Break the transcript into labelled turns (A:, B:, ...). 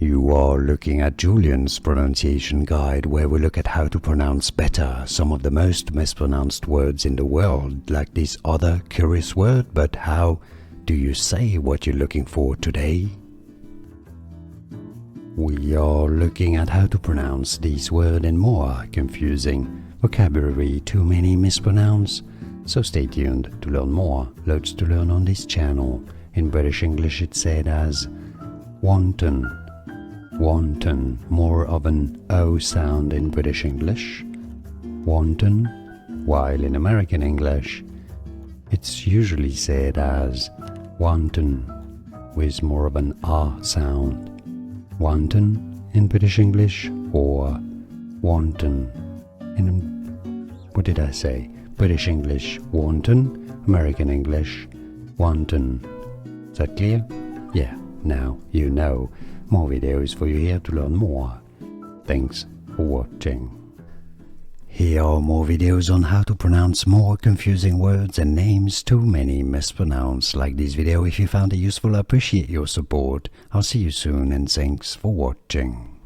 A: You are looking at Julian's pronunciation guide, where we look at how to pronounce better some of the most mispronounced words in the world, like this other curious word. But how do you say what you're looking for today? We are looking at how to pronounce this word and more confusing vocabulary too many mispronounce. So stay tuned to learn more. Loads to learn on this channel. In British English it's said as wanton. Wanton, more of an O sound in British English. Wanton, while in American English it's usually said as wanton, with more of an R sound. Wanton in British English or wanton in, what did I say? British English, wanton. American English, wanton. Is that clear? Yeah, now you know. More videos for you here to learn more. Thanks for watching. Here are more videos on how to pronounce more confusing words and names too many mispronounced. Like this video if you found it useful. I appreciate your support. I'll see you soon and thanks for watching.